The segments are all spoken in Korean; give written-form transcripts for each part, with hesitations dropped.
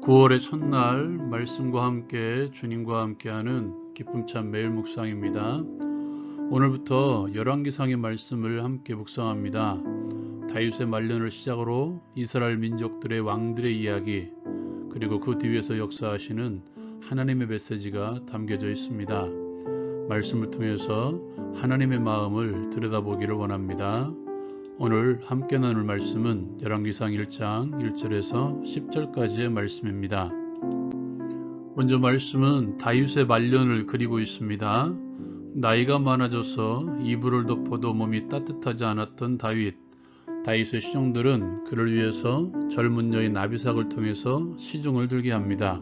9월의 첫날 말씀과 함께 주님과 함께하는 기쁨찬 매일 묵상입니다. 오늘부터 열왕기상의 말씀을 함께 묵상합니다. 다윗의 말년을 시작으로 이스라엘 민족들의 왕들의 이야기, 그리고 그 뒤에서 역사하시는 하나님의 메시지가 담겨져 있습니다. 말씀을 통해서 하나님의 마음을 들여다보기를 원합니다. 오늘 함께 나눌 말씀은 열왕기상 1장 1절에서 10절까지의 말씀입니다. 먼저 말씀은 다윗의 말년을 그리고 있습니다. 나이가 많아져서 이불을 덮어도 몸이 따뜻하지 않았던 다윗의 시종들은 그를 위해서 젊은 여인 아비삭을 통해서 시중을 들게 합니다.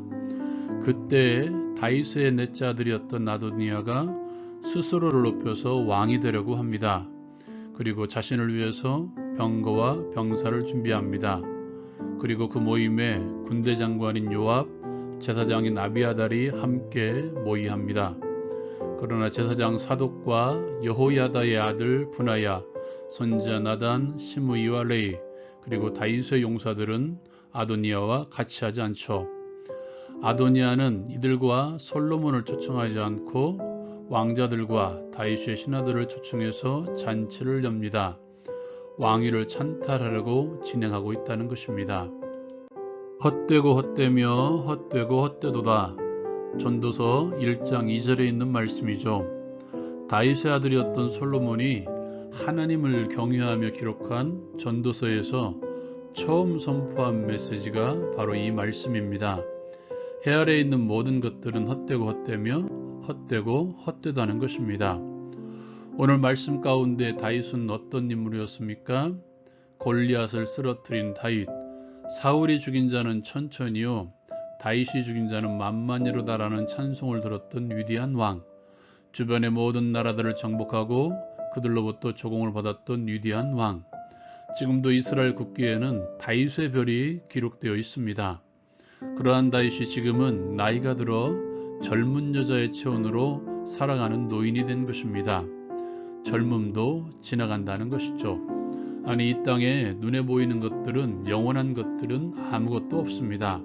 그때 다윗의 넷째 아들이었던 아도니아가 스스로를 높여서 왕이 되려고 합니다. 그리고 자신을 위해서 병거와 병사를 준비합니다. 그리고 그 모임에 군대 장관인 요압, 제사장인 아비아달이 함께 모의합니다. 그러나 제사장 사독과 여호야다의 아들 브나야, 선지자 나단, 시므이와 레이, 그리고 다윗의 용사들은 아도니아와 같이 하지 않죠. 아도니아는 이들과 솔로몬을 초청하지 않고 왕자들과 다윗의 신하들을 초청해서 잔치를 엽니다. 왕위를 찬탈하려고 진행하고 있다는 것입니다. 헛되고 헛되며 헛되고 헛되도다. 전도서 1장 2절에 있는 말씀이죠. 다윗의 아들이었던 솔로몬이 하나님을 경외하며 기록한 전도서에서 처음 선포한 메시지가 바로 이 말씀입니다. 해 아래에 있는 모든 것들은 헛되고 헛되며 헛되고 헛되다는 것입니다. 오늘 말씀 가운데 다윗은 어떤 인물이었습니까? 골리앗을 쓰러뜨린 다윗, 사울이 죽인 자는 천천히요, 다윗이 죽인 자는 만만히로다라는 찬송을 들었던 위대한 왕, 주변의 모든 나라들을 정복하고 그들로부터 조공을 받았던 위대한 왕, 지금도 이스라엘 국기에는 다윗의 별이 기록되어 있습니다. 그러한 다윗이 지금은 나이가 들어 젊은 여자의 체온으로 살아가는 노인이 된 것입니다. 젊음도 지나간다는 것이죠. 아니, 이 땅에 눈에 보이는 것들은, 영원한 것들은 아무것도 없습니다.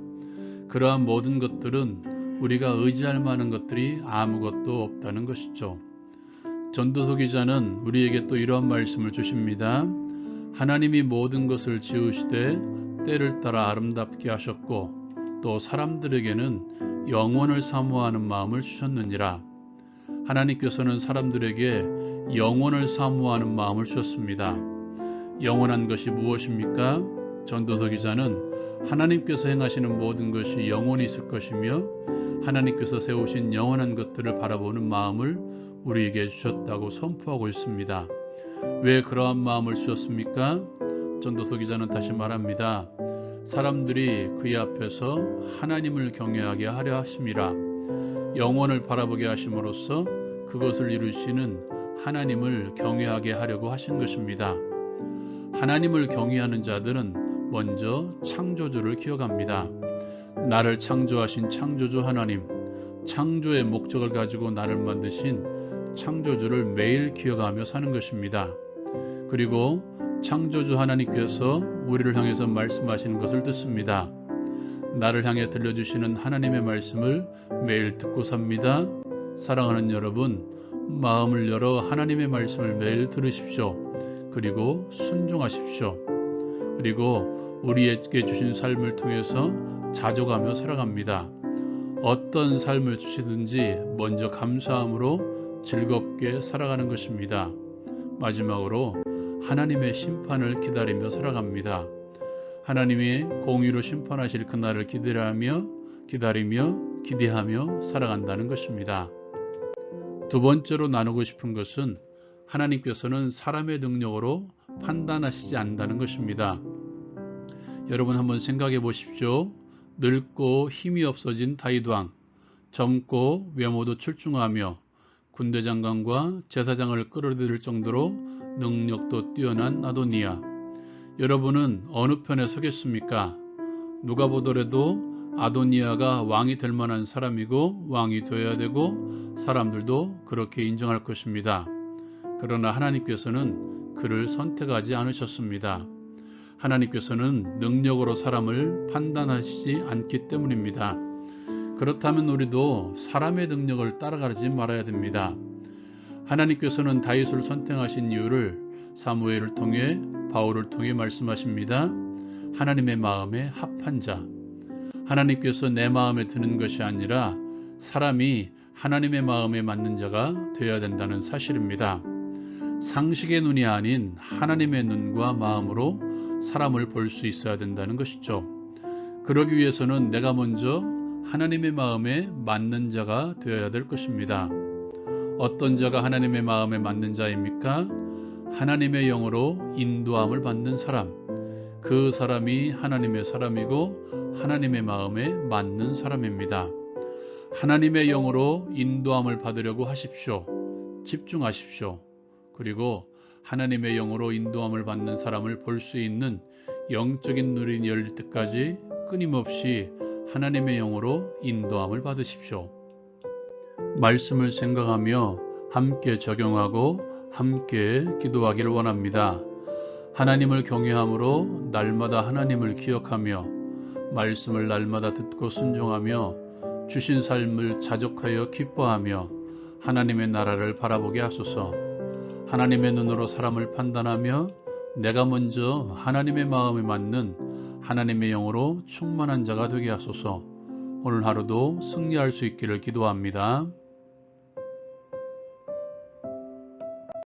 그러한 모든 것들은 우리가 의지할 만한 것들이 아무것도 없다는 것이죠. 전도서 기자는 우리에게 또 이러한 말씀을 주십니다. 하나님이 모든 것을 지으시되 때를 따라 아름답게 하셨고 또 사람들에게는 영원을 사모하는 마음을 주셨느니라. 하나님께서는 사람들에게 영원을 사모하는 마음을 주셨습니다. 영원한 것이 무엇입니까? 전도서 기자는 하나님께서 행하시는 모든 것이 영원히 있을 것이며 하나님께서 세우신 영원한 것들을 바라보는 마음을 우리에게 주셨다고 선포하고 있습니다. 왜 그러한 마음을 주셨습니까? 전도서 기자는 다시 말합니다. 사람들이 그의 앞에서 하나님을 경외하게 하려 하심이라. 영원을 바라보게 하심으로써 그것을 이루시는 하나님을 경외하게 하려고 하신 것입니다. 하나님을 경외하는 자들은 먼저 창조주를 기억합니다. 나를 창조하신 창조주 하나님, 창조의 목적을 가지고 나를 만드신 창조주를 매일 기억하며 사는 것입니다. 그리고 창조주 하나님께서 우리를 향해서 말씀하시는 것을 듣습니다. 나를 향해 들려주시는 하나님의 말씀을 매일 듣고 삽니다. 사랑하는 여러분, 마음을 열어 하나님의 말씀을 매일 들으십시오. 그리고 순종하십시오. 그리고 우리에게 주신 삶을 통해서 자족하며 살아갑니다. 어떤 삶을 주시든지 먼저 감사함으로 즐겁게 살아가는 것입니다. 마지막으로 하나님의 심판을 기다리며 살아갑니다. 하나님이 공의로 심판하실 그날을 기대하며 기대하며 살아간다는 것입니다. 두 번째로 나누고 싶은 것은 하나님께서는 사람의 능력으로 판단하시지 않는다는 것입니다. 여러분 한번 생각해 보십시오. 늙고 힘이 없어진 다윗 왕, 젊고 외모도 출중하며 군대 장관과 제사장을 끌어들일 정도로 능력도 뛰어난 아도니아. 여러분은 어느 편에 서겠습니까? 누가 보더라도 아도니아가 왕이 될 만한 사람이고 왕이 되어야 되고 사람들도 그렇게 인정할 것입니다. 그러나 하나님께서는 그를 선택하지 않으셨습니다. 하나님께서는 능력으로 사람을 판단하시지 않기 때문입니다. 그렇다면 우리도 사람의 능력을 따라가지 말아야 됩니다. 하나님께서는 다윗을 선택하신 이유를 사무엘을 통해 바울을 통해 말씀하십니다. 하나님의 마음에 합한 자. 하나님께서 내 마음에 드는 것이 아니라 사람이 하나님의 마음에 맞는 자가 되어야 된다는 사실입니다. 상식의 눈이 아닌 하나님의 눈과 마음으로 사람을 볼 수 있어야 된다는 것이죠. 그러기 위해서는 내가 먼저 하나님의 마음에 맞는 자가 되어야 될 것입니다. 어떤 자가 하나님의 마음에 맞는 자입니까? 하나님의 영으로 인도함을 받는 사람. 그 사람이 하나님의 사람이고 하나님의 마음에 맞는 사람입니다. 하나님의 영으로 인도함을 받으려고 하십시오. 집중하십시오. 그리고 하나님의 영으로 인도함을 받는 사람을 볼 수 있는 영적인 눈이 열릴 때까지 끊임없이 하나님의 영으로 인도함을 받으십시오. 말씀을 생각하며 함께 적용하고 함께 기도하기를 원합니다. 하나님을 경외함으로 날마다 하나님을 기억하며 말씀을 날마다 듣고 순종하며 주신 삶을 자족하여 기뻐하며 하나님의 나라를 바라보게 하소서. 하나님의 눈으로 사람을 판단하며 내가 먼저 하나님의 마음에 맞는 하나님의 영으로 충만한 자가 되게 하소서. 오늘 하루도 승리할 수 있기를 기도합니다.